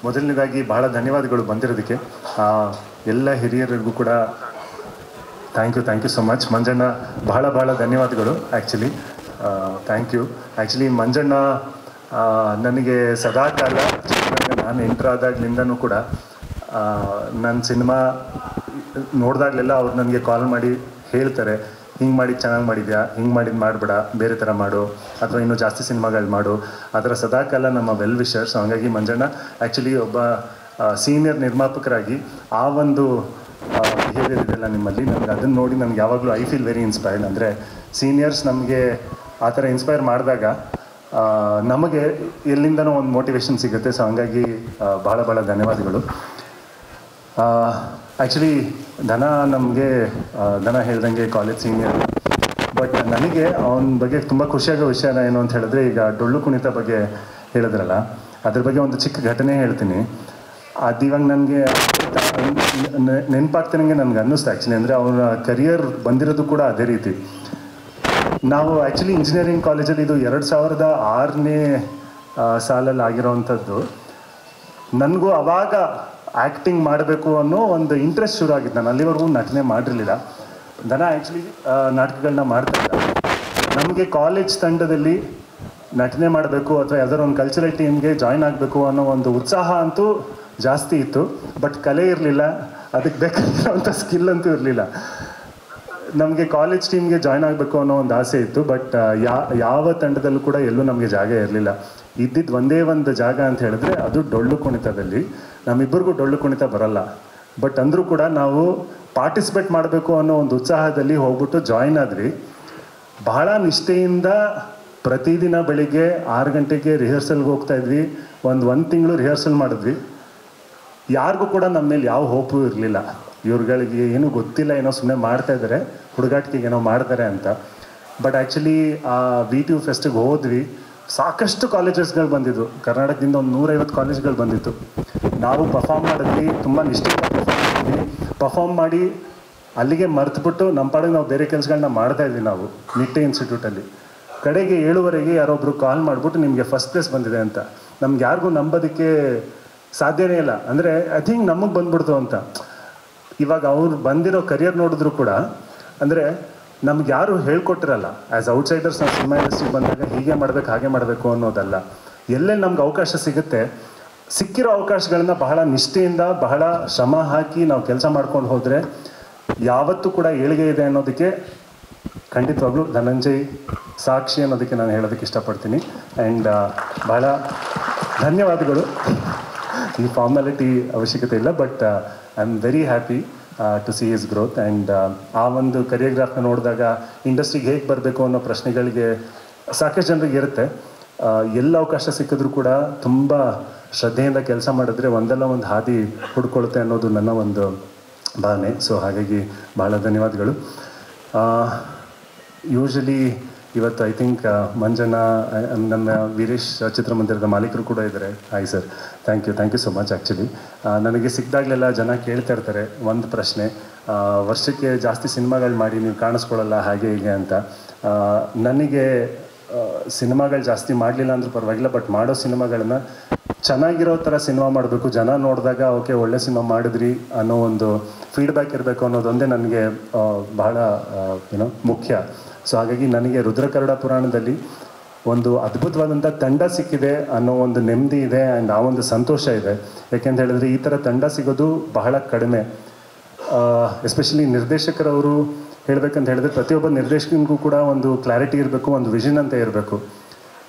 ಮೊದಲನೇದಾಗಿ ಬಹಳ ಧನ್ಯವಾದಗಳು ಬಂದಿರೋದಕ್ಕೆ. ಎಲ್ಲ ಹಿರಿಯರಿಗೂ ಕೂಡ thank you so much. Manjanna ಬಹಳ ಧನ್ಯವಾದಗಳು. Actually thank you. Actually Manjanna ನನಗೆ ಸದಾಕಾಲ ನಾನು ಎಂಟ್ರ್ ಆದಾಗ್ಲಿಂದನೂ ಕೂಡ ನನ್ನ ಸಿನಿಮಾ ನೋಡಿದಾಗಲೆಲ್ಲ ಅವ್ರು ನನಗೆ ಕಾಲ್ ಮಾಡಿ ಹೇಳ್ತಾರೆ, ಹಿಂಗೆ ಮಾಡಿ ಚೆನ್ನಾಗಿ ಮಾಡಿದ್ಯಾ, ಹಿಂಗೆ ಮಾಡಿದ್ದು ಮಾಡಬೇಡ, ಬೇರೆ ಥರ ಮಾಡು, ಅಥವಾ ಇನ್ನೂ ಜಾಸ್ತಿ ಸಿನಿಮಾಗಳು ಮಾಡು. ಅದರ ಸದಾಕಾಲ ನಮ್ಮ ವೆಲ್ ವಿಷರ್ಸ್. ಹಾಗಾಗಿ ಮಂಜಣ್ಣ ಆ್ಯಕ್ಚುಲಿ ಒಬ್ಬ ಸೀನಿಯರ್ ನಿರ್ಮಾಪಕರಾಗಿ ಆ ಒಂದು ಬಿಹೇವಿಯರ್ ಇದೆಲ್ಲ ನಿಮ್ಮಲ್ಲಿ, ನನಗೆ ಅದನ್ನು ನೋಡಿ ನನಗೆ ಯಾವಾಗಲೂ ಐ ಫೀಲ್ ವೆರಿ ಇನ್ಸ್ಪೈರ್ಡ್. ಅಂದರೆ ಸೀನಿಯರ್ಸ್ ನಮಗೆ ಆ ಥರ ಇನ್ಸ್ಪೈರ್ ಮಾಡಿದಾಗ ನಮಗೆ ಎಲ್ಲಿಂದನೋ ಒಂದು ಮೋಟಿವೇಶನ್ ಸಿಗುತ್ತೆ. ಸೊ ಹಂಗಾಗಿ ಭಾಳ ಧನ್ಯವಾದಗಳು. ಆ್ಯಕ್ಚುಲಿ ಧನ ಹೇಳ್ದಂಗೆ ಕಾಲೇಜ್ ಸೀನಿಯರ್. ಬಟ್ ನನಗೆ ಅವನ ಬಗ್ಗೆ ತುಂಬ ಖುಷಿಯಾಗೋ ವಿಷಯನ ಏನು ಅಂತ ಹೇಳಿದ್ರೆ, ಈಗ ಡೊಳ್ಳು ಕುಣಿತ ಬಗ್ಗೆ ಹೇಳಿದ್ರಲ್ಲ, ಅದ್ರ ಬಗ್ಗೆ ಒಂದು ಚಿಕ್ಕ ಘಟನೆ ಹೇಳ್ತೀನಿ. ಅದು ಇವಾಗ ನನಗೆ ನೆನಪಾಗ್ತಾನಂಗೆ ನನಗೆ ಅನ್ನಿಸ್ತು ಆ್ಯಕ್ಚುಲಿ. ಅಂದರೆ ಅವನ ಕರಿಯರ್ ಬಂದಿರೋದು ಕೂಡ ಅದೇ ರೀತಿ. ನಾವು ಆ್ಯಕ್ಚುಲಿ ಇಂಜಿನಿಯರಿಂಗ್ ಕಾಲೇಜಲ್ಲಿ ಇದು 2006ನೇ ಸಾಲಲ್ಲಿ ಆಗಿರೋವಂಥದ್ದು. ನನಗೂ ಅವಾಗ ಆ್ಯಕ್ಟಿಂಗ್ ಮಾಡಬೇಕು ಅನ್ನೋ ಒಂದು ಇಂಟ್ರೆಸ್ಟ್ ಶುರು ಆಗಿದ್ದು. ನಾನು ಅಲ್ಲಿವರೆಗೂ ನಟನೆ ಮಾಡಿರಲಿಲ್ಲ. ದನ ಆ್ಯಕ್ಚುಲಿ ನಾಟಕಗಳನ್ನ ಮಾಡ್ತಾಯಿದ್ದ. ನಮಗೆ ಕಾಲೇಜ್ ತಂಡದಲ್ಲಿ ನಟನೆ ಮಾಡಬೇಕು ಅಥವಾ ಯಾವ್ದಾದ್ರು ಒಂದು ಕಲ್ಚರಲ್ ಟೀಮ್ಗೆ ಜಾಯ್ನ್ ಆಗಬೇಕು ಅನ್ನೋ ಒಂದು ಉತ್ಸಾಹ ಅಂತೂ ಜಾಸ್ತಿ ಇತ್ತು. ಬಟ್ ಕಲೆ ಇರಲಿಲ್ಲ, ಅದಕ್ಕೆ ಬೇಕಾಗಿರೋಂಥ ಸ್ಕಿಲ್ ಅಂತೂ ಇರಲಿಲ್ಲ. ನಮಗೆ ಕಾಲೇಜ್ ಟೀಮ್ಗೆ ಜಾಯ್ನ್ ಆಗಬೇಕು ಅನ್ನೋ ಒಂದು ಆಸೆ ಇತ್ತು. ಬಟ್ ಯಾವ ತಂಡದಲ್ಲೂ ಕೂಡ ಎಲ್ಲೂ ನಮಗೆ ಜಾಗ ಇರಲಿಲ್ಲ. ಇದ್ದಿದ್ದು ಒಂದೇ ಒಂದು ಜಾಗ ಅಂತ ಹೇಳಿದ್ರೆ ಅದು ಡೊಳ್ಳು ಕುಣಿತದಲ್ಲಿ. ನಮ್ಮಿಬ್ಬರಿಗೂ ಡೊಳ್ಳು ಕುಣಿತ ಬರಲ್ಲ. ಬಟ್ ಅಂದರೂ ಕೂಡ ನಾವು ಪಾರ್ಟಿಸಿಪೇಟ್ ಮಾಡಬೇಕು ಅನ್ನೋ ಒಂದು ಉತ್ಸಾಹದಲ್ಲಿ ಹೋಗ್ಬಿಟ್ಟು ಜಾಯ್ನ್ ಆದ್ವಿ. ಬಹಳ ನಿಷ್ಠೆಯಿಂದ ಪ್ರತಿದಿನ ಬೆಳಿಗ್ಗೆ 6 ಗಂಟೆಗೆ ರಿಹರ್ಸಲ್ಗೆ ಹೋಗ್ತಾ ಇದ್ವಿ. ಒಂದು ತಿಂಗಳು ರಿಹರ್ಸಲ್ ಮಾಡಿದ್ವಿ. ಯಾರಿಗೂ ಕೂಡ ನಮ್ಮ ಮೇಲೆ ಯಾವ ಹೋಪು ಇರಲಿಲ್ಲ. ಇವ್ರುಗಳಿಗೆ ಏನೂ ಗೊತ್ತಿಲ್ಲ, ಏನೋ ಸುಮ್ಮನೆ ಮಾಡ್ತಾಯಿದ್ದಾರೆ, ಹುಡುಗಾಟಿಗೆ ಏನೋ ಮಾಡ್ತಾರೆ ಅಂತ. ಬಟ್ ಆ್ಯಕ್ಚುಲಿ ಆ VTU ಫೆಸ್ಟಿಗೆ ಹೋದ್ವಿ. ಸಾಕಷ್ಟು ಕಾಲೇಜಸ್ಗಳು ಬಂದಿದ್ದು, ಕರ್ನಾಟಕದಿಂದ ಒಂದು 150 ಕಾಲೇಜ್ಗಳು ಬಂದಿತ್ತು. ನಾವು ಪರ್ಫಾರ್ಮ್ ಮಾಡಿದ್ವಿ, ತುಂಬ ನಿಷ್ಠೆಯಿಂದ ಪರ್ಫಾರ್ಮ್ ಮಾಡಿ ಅಲ್ಲಿಗೆ ಮರೆತುಬಿಟ್ಟು ನಮ್ಮ ಪಾಡಿಗೆ ನಾವು ಬೇರೆ ಕೆಲಸಗಳನ್ನ ಮಾಡ್ತಾಯಿದ್ವಿ ನಾವು ನಿಟ್ಟೆ ಇನ್ಸ್ಟಿಟ್ಯೂಟಲ್ಲಿ. ಕಡೆಗೆ 7:30ಗೆ ಯಾರೊಬ್ಬರು ಕಾಲ್ ಮಾಡಿಬಿಟ್ಟು ನಿಮಗೆ ಫಸ್ಟ್ ಪ್ಲೇಸ್ ಬಂದಿದೆ ಅಂತ. ನಮ್ಗೆ ಯಾರಿಗೂ ನಂಬೋದಕ್ಕೆ ಸಾಧ್ಯನೇ ಇಲ್ಲ. ಅಂದರೆ ಐ ಥಿಂಕ್ ನಮಗೆ ಬಂದ್ಬಿಡ್ತು ಅಂತ. ಇವಾಗ ಅವ್ರು ಬಂದಿರೋ ಕರಿಯರ್ ನೋಡಿದ್ರು ಕೂಡ ಅಂದರೆ ನಮ್ಗೆ ಯಾರು ಹೇಳ್ಕೊಟ್ಟಿರಲ್ಲ. ಆ್ಯಸ್ ಔಟ್ಸೈಡರ್ಸ್ ನಾವು ಸಿನಿಮಾ ಇಂಡಸ್ಟ್ರಿಗೆ ಬಂದಾಗ ಹೀಗೆ ಮಾಡಬೇಕು ಹಾಗೆ ಮಾಡಬೇಕು ಅನ್ನೋದಲ್ಲ. ಎಲ್ಲೆಲ್ಲಿ ನಮ್ಗೆ ಅವಕಾಶ ಸಿಗುತ್ತೆ, ಸಿಕ್ಕಿರೋ ಅವಕಾಶಗಳನ್ನ ಬಹಳ ನಿಷ್ಠೆಯಿಂದ ಬಹಳ ಶ್ರಮ ಹಾಕಿ ನಾವು ಕೆಲಸ ಮಾಡ್ಕೊಂಡು ಹೋದರೆ ಯಾವತ್ತೂ ಕೂಡ ಏಳಿಗೆ ಇದೆ ಅನ್ನೋದಕ್ಕೆ ಖಂಡಿತವಾಗ್ಲೂ ಧನಂಜಯ್ ಸಾಕ್ಷಿ ಅನ್ನೋದಕ್ಕೆ ನಾನು ಹೇಳೋದಕ್ಕೆ ಇಷ್ಟಪಡ್ತೀನಿ. ಆ್ಯಂಡ್ ಬಹಳ ಧನ್ಯವಾದಗಳು. ಈ ಫಾರ್ಮಾಲಿಟಿ ಅವಶ್ಯಕತೆ ಇಲ್ಲ. But I am very happy to see his growth. And ಆ ಒಂದು ಕರಿಯೋಗ್ರಾಫ್ನ ನೋಡಿದಾಗ ಇಂಡಸ್ಟ್ರಿಗೆ ಹೇಗೆ ಬರಬೇಕು ಅನ್ನೋ ಪ್ರಶ್ನೆಗಳಿಗೆ ಸಾಕಷ್ಟು ಜನರಿಗೆ ಇರುತ್ತೆ. ಎಲ್ಲ ಅವಕಾಶ ಸಿಕ್ಕಿದ್ರೂ ಕೂಡ ತುಂಬ ಶ್ರದ್ಧೆಯಿಂದ ಕೆಲಸ ಮಾಡಿದ್ರೆ ಒಂದಲ್ಲ ಒಂದು ಹಾದಿ ಹುಡ್ಕೊಳುತ್ತೆ ಅನ್ನೋದು ನನ್ನ ಒಂದು ಭಾವನೆ. ಸೊ ಹಾಗಾಗಿ ಭಾಳ ಧನ್ಯವಾದಗಳು. ಯೂಶಲಿ ಇವತ್ತು ಐ ಥಿಂಕ್ ಮಂಜಣ್ಣ, ನಮ್ಮ ವೀರೇಶ್ ಚಿತ್ರಮಂದಿರದ ಮಾಲೀಕರು ಕೂಡ ಇದ್ದಾರೆ. Hi sir, thank you so much. Actually ನನಗೆ ಸಿಕ್ಕಿದಾಗಲೆಲ್ಲ ಜನ ಕೇಳ್ತಾ ಇರ್ತಾರೆ ಒಂದು ಪ್ರಶ್ನೆ, ವರ್ಷಕ್ಕೆ ಜಾಸ್ತಿ ಸಿನಿಮಾಗಳು ಮಾಡಿ ನೀವು ಕಾಣಿಸ್ಕೊಳ್ಳಲ್ಲ ಹಾಗೆ ಹೀಗೆ ಅಂತ. ನನಗೆ ಸಿನಿಮಾಗಳು ಜಾಸ್ತಿ ಮಾಡಲಿಲ್ಲ ಅಂದರೂ ಪರವಾಗಿಲ್ಲ, ಬಟ್ ಮಾಡೋ ಸಿನಿಮಾಗಳನ್ನ ಚೆನ್ನಾಗಿರೋ ಥರ ಸಿನಿಮಾ ಮಾಡಬೇಕು. ಜನ ನೋಡಿದಾಗ ಓಕೆ ಒಳ್ಳೆ ಸಿನಿಮಾ ಮಾಡಿದ್ರಿ ಅನ್ನೋ ಒಂದು ಫೀಡ್ಬ್ಯಾಕ್ ಇರಬೇಕು ಅನ್ನೋದೊಂದೇ ನನಗೆ ಬಹಳ ಮುಖ್ಯ. ಸೊ ಹಾಗಾಗಿ ನನಗೆ ರುದ್ರಕರ್ಣ ಪುರಾಣದಲ್ಲಿ ಒಂದು ಅದ್ಭುತವಾದಂಥ ತಂಡ ಸಿಕ್ಕಿದೆ ಅನ್ನೋ ಒಂದು ನೆಮ್ಮದಿ ಇದೆ. ಆ್ಯಂಡ್ ಆ ಒಂದು ಸಂತೋಷ ಇದೆ. ಯಾಕೆಂತ ಹೇಳಿದ್ರೆ ಈ ಥರ ತಂಡ ಸಿಗೋದು ಬಹಳ ಕಡಿಮೆ. ಎಸ್ಪೆಷಲಿ ನಿರ್ದೇಶಕರವರು ಹೇಳಬೇಕಂತ ಹೇಳಿದ್ರೆ ಪ್ರತಿಯೊಬ್ಬ ನಿರ್ದೇಶಕನಿಗೂ ಕೂಡ ಒಂದು ಕ್ಲಾರಿಟಿ ಇರಬೇಕು, ಒಂದು ವಿಷನ್ ಅಂತ ಇರಬೇಕು.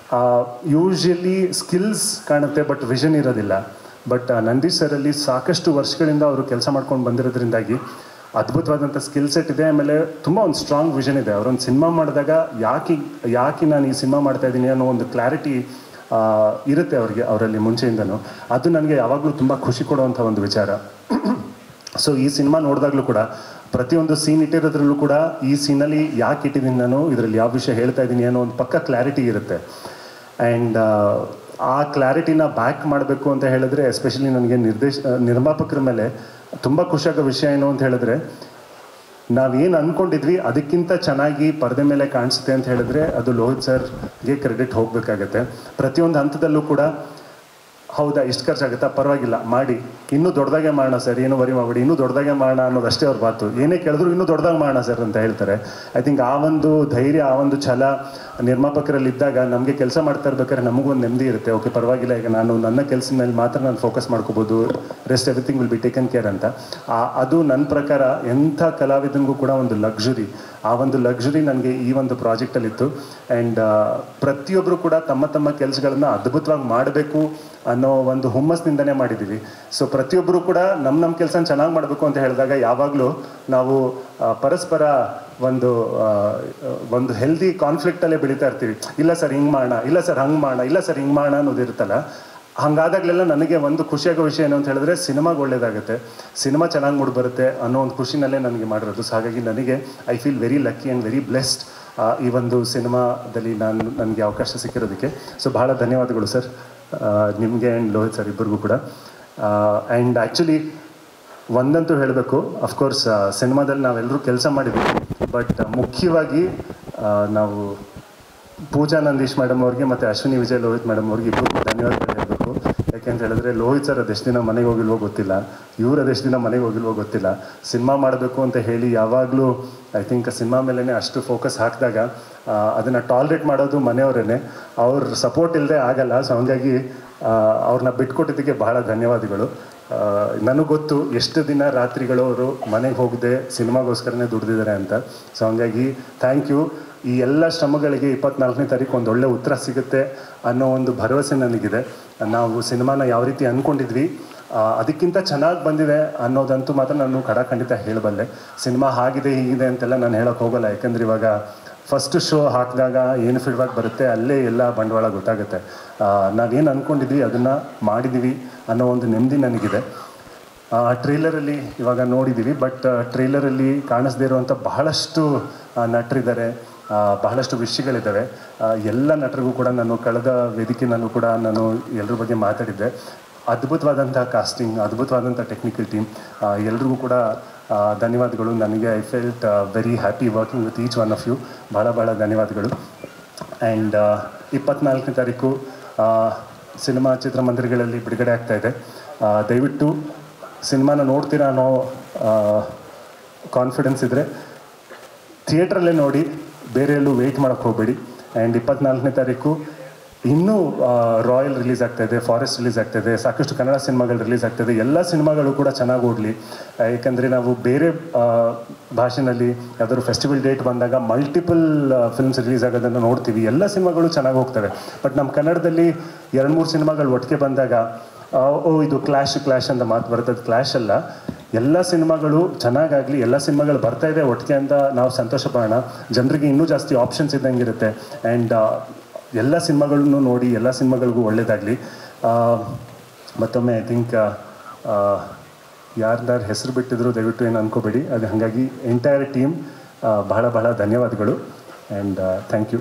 ಯೂಶಲಿ ಸ್ಕಿಲ್ಸ್ ಕಾಣುತ್ತೆ ಬಟ್ ವಿಷನ್ ಇರೋದಿಲ್ಲ. ಬಟ್ ನಂದೀಶ್ ಸರಲ್ಲಿ ಸಾಕಷ್ಟು ವರ್ಷಗಳಿಂದ ಅವರು ಕೆಲಸ ಮಾಡ್ಕೊಂಡು ಬಂದಿರೋದ್ರಿಂದಾಗಿ ಅದ್ಭುತವಾದಂಥ ಸ್ಕಿಲ್ ಸೆಟ್ ಇದೆ. ಆಮೇಲೆ ತುಂಬ ಒಂದು ಸ್ಟ್ರಾಂಗ್ ವಿಷನ್ ಇದೆ. ಅವರೊಂದು ಸಿನಿಮಾ ಮಾಡಿದಾಗ ಯಾಕೆ ನಾನು ಈ ಸಿನಿಮಾ ಮಾಡ್ತಾಯಿದ್ದೀನಿ ಅನ್ನೋ ಒಂದು ಕ್ಲಾರಿಟಿ ಇರುತ್ತೆ ಅವರಲ್ಲಿ ಮುಂಚೆಯಿಂದನೂ. ಅದು ನನಗೆ ಯಾವಾಗಲೂ ತುಂಬ ಖುಷಿ ಕೊಡುವಂಥ ಒಂದು ವಿಚಾರ. ಸೊ ಈ ಸಿನಿಮಾ ನೋಡಿದಾಗಲೂ ಕೂಡ ಪ್ರತಿಯೊಂದು ಸೀನ್ ಇಟ್ಟಿರೋದ್ರಲ್ಲೂ ಕೂಡ ಈ ಸೀನಲ್ಲಿ ಯಾಕೆ ಇಟ್ಟಿದ್ದೀನಿ ನಾನು, ಇದರಲ್ಲಿ ಯಾವ ವಿಷಯ ಹೇಳ್ತಾ ಇದ್ದೀನಿ ಅನ್ನೋ ಒಂದು ಪಕ್ಕ ಕ್ಲಾರಿಟಿ ಇರುತ್ತೆ. ಆ್ಯಂಡ್ ಆ ಕ್ಲಾರಿಟಿನ ಬ್ಯಾಕ್ ಮಾಡಬೇಕು ಅಂತ ಹೇಳಿದ್ರೆ ಎಸ್ಪೆಷಲಿ ನನಗೆ ನಿರ್ಮಾಪಕರ ಮೇಲೆ ತುಂಬ ಖುಷಿಯಾಗೋ ವಿಷಯ ಏನು ಅಂತ ಹೇಳಿದ್ರೆ, ನಾವೇನು ಅಂದ್ಕೊಂಡಿದ್ವಿ ಅದಕ್ಕಿಂತ ಚೆನ್ನಾಗಿ ಪರದೆ ಮೇಲೆ ಕಾಣಿಸುತ್ತೆ ಅಂತ ಹೇಳಿದ್ರೆ ಅದು ಲೋಹಿತ್ ಸರ್ಗೆ ಕ್ರೆಡಿಟ್ ಹೋಗಬೇಕಾಗತ್ತೆ. ಪ್ರತಿಯೊಂದು ಹಂತದಲ್ಲೂ ಕೂಡ ಹೌದಾ ಇಷ್ಟು ಖರ್ಚಾಗುತ್ತಾ, ಪರವಾಗಿಲ್ಲ ಮಾಡಿ, ಇನ್ನೂ ದೊಡ್ಡದಾಗೆ ಮಾಡೋಣ ಸರ್, ಏನು ವರಿ ಮಾಡಬೇಡಿ, ಇನ್ನೂ ದೊಡ್ಡದಾಗೆ ಮಾಡೋಣ ಅನ್ನೋದಷ್ಟೇ ಅವ್ರ ಮಾತು. ಏನೇ ಕೇಳಿದ್ರು ಇನ್ನೂ ದೊಡ್ಡದಾಗಿ ಮಾಡೋಣ ಸರ್ ಅಂತ ಹೇಳ್ತಾರೆ. ಐ ಥಿಂಕ್ ಆ ಒಂದು ಧೈರ್ಯ, ಆ ಒಂದು ಛಲ ನಿರ್ಮಾಪಕರಲ್ಲಿದ್ದಾಗ ನಮಗೆ ಕೆಲಸ ಮಾಡ್ತಾ ಇರ್ಬೇಕಾದ್ರೆ ನಮಗೊಂದು ನೆಮ್ಮದಿ ಇರುತ್ತೆ. ಓಕೆ ಪರವಾಗಿಲ್ಲ, ಈಗ ನಾನು ನನ್ನ ಕೆಲಸದ ಮೇಲೆ ಮಾತ್ರ ನಾನು ಫೋಕಸ್ ಮಾಡ್ಕೋಬೋದು, rest everything will be taken care ಅಂತ. ಅದು ನನ್ನ ಪ್ರಕಾರ ಎಂಥ ಕಲಾವಿದನಿಗೂ ಕೂಡ ಒಂದು ಲಕ್ಸುರಿ. ಆ ಒಂದು ಲಕ್ಸುರಿ ನನಗೆ ಈ ಒಂದು ಪ್ರಾಜೆಕ್ಟಲ್ಲಿತ್ತು. ಆ್ಯಂಡ್ ಪ್ರತಿಯೊಬ್ಬರು ಕೂಡ ತಮ್ಮ ತಮ್ಮ ಕೆಲಸಗಳನ್ನು ಅದ್ಭುತವಾಗಿ ಮಾಡಬೇಕು ಅನ್ನೋ ಒಂದು ಹುಮ್ಮಸ್ನಿಂದನೇ ಮಾಡಿದ್ದೀವಿ. ಸೊ ಪ್ರತಿಯೊಬ್ಬರು ಕೂಡ ನಮ್ಮ ಕೆಲಸ ಚೆನ್ನಾಗಿ ಮಾಡಬೇಕು ಅಂತ ಹೇಳಿದಾಗ ಯಾವಾಗಲೂ ನಾವು ಪರಸ್ಪರ ಒಂದು ಹೆಲ್ದಿ ಕಾನ್ಫ್ಲಿಕ್ಟಲ್ಲೇ ಬೆಳೀತಾ ಇರ್ತೀವಿ. ಇಲ್ಲ ಸರ್ ಹಿಂಗೆ ಮಾಡೋಣ, ಇಲ್ಲ ಸರ್ ಹಂಗೆ ಮಾಡೋಣ, ಇಲ್ಲ ಸರ್ ಹಿಂಗೆ ಮಾಡೋಣ ಅನ್ನೋದಿರುತ್ತಲ್ಲ. ಹಾಗಾದಾಗಲೆಲ್ಲ ನನಗೆ ಒಂದು ಖುಷಿಯಾಗೋ ವಿಷಯ ಏನು ಅಂತ ಹೇಳಿದ್ರೆ ಸಿನಿಮಾಗೆ ಒಳ್ಳೇದಾಗುತ್ತೆ, ಸಿನಿಮಾ ಚೆನ್ನಾಗಿ ಮೂಡಿಬರುತ್ತೆ ಅನ್ನೋ ಒಂದು ಖುಷಿನಲ್ಲೇ ನನಗೆ ಮಾಡಿರೋದು. ಸೊ ಹಾಗಾಗಿ ನನಗೆ I feel very lucky and very blessed ಈ ಒಂದು ಸಿನಿಮಾದಲ್ಲಿ ನನಗೆ ಅವಕಾಶ ಸಿಕ್ಕಿರೋದಕ್ಕೆ. ಸೊ ಭಾಳ ಧನ್ಯವಾದಗಳು ಸರ್, ನಿಮಗೆ ಆ್ಯಂಡ್ ಲೋಹಿತ್ ಸರ್ ಇಬ್ಬರಿಗೂ ಕೂಡ. ಆ್ಯಂಡ್ ಆ್ಯಕ್ಚುಲಿ ಒಂದಂತೂ ಹೇಳಬೇಕು, ಅಫ್ಕೋರ್ಸ್ ಸಿನಿಮಾದಲ್ಲಿ ನಾವೆಲ್ಲರೂ ಕೆಲಸ ಮಾಡಿದ್ವಿ, ಬಟ್ ಮುಖ್ಯವಾಗಿ ನಾವು ಪೂಜಾ ನಂದೀಶ್ ಮೇಡಮ್ ಅವ್ರಿಗೆ ಮತ್ತು ಅಶ್ವಿನಿ ವಿಜಯ್ ಲೋಹಿತ್ ಮೇಡಮ್ ಅವ್ರಿಗೆ ಇಬ್ಬರಿಗೂ ಧನ್ಯವಾದಗಳು ಹೇಳಬೇಕು. ಯಾಕೆಂತ ಹೇಳಿದ್ರೆ ಲೋಹಿತ್ ಸರ್ ಅದೆಷ್ಟು ದಿನ ಮನೆಗೆ ಹೋಗಿಲ್ವೋ ಗೊತ್ತಿಲ್ಲ, ಇವ್ರು ಅದೆಷ್ಟು ದಿನ ಮನೆಗೆ ಹೋಗಿಲ್ವೋ ಗೊತ್ತಿಲ್ಲ. ಸಿನಿಮಾ ಮಾಡಬೇಕು ಅಂತ ಹೇಳಿ ಯಾವಾಗಲೂ ಐ ಥಿಂಕ್ ಸಿನಿಮಾ ಮೇಲೇ ಅಷ್ಟು ಫೋಕಸ್ ಹಾಕಿದಾಗ ಅದನ್ನು ಟಾಲ್ರೇಟ್ ಮಾಡೋದು ಮನೆಯವರೇ, ಅವ್ರ ಸಪೋರ್ಟ್ ಇಲ್ಲದೆ ಆಗಲ್ಲ. ಸೊ ಹಂಗಾಗಿ ಅವ್ರನ್ನ ಬಿಟ್ಕೊಟ್ಟಿದ್ದಕ್ಕೆ ಬಹಳ ಧನ್ಯವಾದಗಳು. ನನಗೆ ಗೊತ್ತು ಎಷ್ಟು ದಿನ ರಾತ್ರಿಗಳು ಅವರು ಮನೆಗೆ ಹೋಗದೆ ಸಿನಿಮಾಗೋಸ್ಕರನೇ ದುಡ್ದಿದ್ದಾರೆ ಅಂತ. ಸೊ ಹಂಗಾಗಿ ಥ್ಯಾಂಕ್ ಯು. ಈ ಎಲ್ಲ ಶ್ರಮಗಳಿಗೆ 24ನೇ ತಾರೀಕು ಒಂದು ಒಳ್ಳೆ ಉತ್ತರ ಸಿಗುತ್ತೆ ಅನ್ನೋ ಒಂದು ಭರವಸೆ ನನಗಿದೆ. ನಾವು ಸಿನಿಮಾನ ಯಾವ ರೀತಿ ಅಂದ್ಕೊಂಡಿದ್ವಿ ಅದಕ್ಕಿಂತ ಚೆನ್ನಾಗಿ ಬಂದಿದೆ ಅನ್ನೋದಂತೂ ಮಾತ್ರ ನಾನು ಖಂಡಿತ ಹೇಳಬಲ್ಲೆ. ಸಿನಿಮಾ ಆಗಿದೆ ಹೀಗಿದೆ ಅಂತೆಲ್ಲ ನಾನು ಹೇಳೋಕ್ಕೆ ಹೋಗಲ್ಲ, ಯಾಕಂದರೆ ಇವಾಗ ಫಸ್ಟ್ ಶೋ ಹಾಕಿದಾಗ ಏನು ಫೀಡ್ಬ್ಯಾಕ್ ಬರುತ್ತೆ ಅಲ್ಲೇ ಎಲ್ಲ ಬಂಡವಾಳ ಗೊತ್ತಾಗುತ್ತೆ. ನಾವೇನು ಅಂದ್ಕೊಂಡಿದ್ವಿ ಅದನ್ನು ಮಾಡಿದ್ದೀವಿ ಅನ್ನೋ ಒಂದು ನೆಮ್ಮದಿ ನನಗಿದೆ. ಟ್ರೇಲರಲ್ಲಿ ಇವಾಗ ನೋಡಿದ್ದೀವಿ, ಬಟ್ ಟ್ರೇಲರಲ್ಲಿ ಕಾಣಿಸ್ದೇ ಇರುವಂಥ ಬಹಳಷ್ಟು ನಟರಿದ್ದಾರೆ, ಬಹಳಷ್ಟು ವಿಷಯಗಳಿದ್ದಾವೆ. ಎಲ್ಲ ನಟರಿಗೂ ಕೂಡ ನಾನು ಕಳೆದ ವೇದಿಕೆಯಲ್ಲೂ ಕೂಡ ನಾನು ಎಲ್ಲರ ಬಗ್ಗೆ ಮಾತಾಡಿದ್ದೆ. ಅದ್ಭುತವಾದಂಥ ಕಾಸ್ಟಿಂಗ್, ಅದ್ಭುತವಾದಂಥ ಟೆಕ್ನಿಕಲ್ ಟೀಮ್, ಎಲ್ರಿಗೂ ಕೂಡ ಧನ್ಯವಾದಗಳು. ನನಗೆ I felt very happy working with each one of you. ಭಾಳ ಧನ್ಯವಾದಗಳು. ಆ್ಯಂಡ್ 24ನೇ ತಾರೀಕು ಸಿನಿಮಾ ಚಿತ್ರಮಂದಿರಗಳಲ್ಲಿ ಬಿಡುಗಡೆ ಆಗ್ತಾಯಿದೆ. ದಯವಿಟ್ಟು ಸಿನಿಮಾನ ನೋಡ್ತೀರಾ ಅನ್ನೋ ಕಾನ್ಫಿಡೆನ್ಸ್ ಇದ್ದರೆ ಥಿಯೇಟ್ರಲ್ಲೇ ನೋಡಿ, ಬೇರೆ ಎಲ್ಲೂ ವೆಯ್ಟ್ ಮಾಡೋಕ್ಕೆ ಹೋಗಬೇಡಿ. ಆ್ಯಂಡ್ 24ನೇ ತಾರೀಕು ಇನ್ನೂ ರಾಯಲ್ ರಿಲೀಸ್ ಆಗ್ತಾಯಿದೆ, ಫಾರೆಸ್ಟ್ ರಿಲೀಸ್ ಆಗ್ತಾಯಿದೆ, ಸಾಕಷ್ಟು ಕನ್ನಡ ಸಿನಿಮಾಗಳು ರಿಲೀಸ್ ಆಗ್ತಾಯಿದೆ. ಎಲ್ಲ ಸಿನಿಮಾಗಳು ಕೂಡ ಚೆನ್ನಾಗಿ ಓಡಲಿ. ಯಾಕಂದರೆ ನಾವು ಬೇರೆ ಭಾಷೆಯಲ್ಲಿ ಯಾವ್ದಾದ್ರು ಫೆಸ್ಟಿವಲ್ ಡೇಟ್ ಬಂದಾಗ ಮಲ್ಟಿಪಲ್ ಫಿಲ್ಮ್ಸ್ ರಿಲೀಸ್ ಆಗೋದನ್ನು ನೋಡ್ತೀವಿ, ಎಲ್ಲ ಸಿನಿಮಾಗಳು ಚೆನ್ನಾಗಿ ಹೋಗ್ತವೆ. ಬಟ್ ನಮ್ಮ ಕನ್ನಡದಲ್ಲಿ 2-3 ಸಿನಿಮಾಗಳು ಒಟ್ಟಿಗೆ ಬಂದಾಗ ಇದು ಕ್ಲಾಶ್ ಅಂತ ಮಾತು ಬರ್ತದೆ. ಕ್ಲಾಶ್ ಅಲ್ಲ, ಎಲ್ಲ ಸಿನಿಮಾಗಳು ಚೆನ್ನಾಗಾಗಲಿ, ಎಲ್ಲ ಸಿನಿಮಾಗಳು ಬರ್ತಾಯಿದೆ ಒಟ್ಟಿಗೆ ಅಂತ ನಾವು ಸಂತೋಷ ಪಡೋಣ. ಜನರಿಗೆ ಇನ್ನೂ ಜಾಸ್ತಿ ಆಪ್ಷನ್ಸ್ ಇದ್ದಂಗೆ ಇರುತ್ತೆ. ಆ್ಯಂಡ್ ಎಲ್ಲ ಸಿನಿಮಾಗಳನ್ನು ನೋಡಿ, ಎಲ್ಲ ಸಿನಿಮಾಗಳಿಗೂ ಒಳ್ಳೆಯದಾಗಲಿ. ಮತ್ತೊಮ್ಮೆ ಐ ಥಿಂಕ್ ಯಾರ್ದಾರು ಹೆಸರು ಬಿಟ್ಟಿದ್ರು ದಯವಿಟ್ಟು ಏನು ಅನ್ಕೋಬೇಡಿ. ಅದು ಹಾಗಾಗಿ ಎಂಟೈರ್ ಟೀಮ್ ಬಹಳ ಧನ್ಯವಾದಗಳು. And thank you.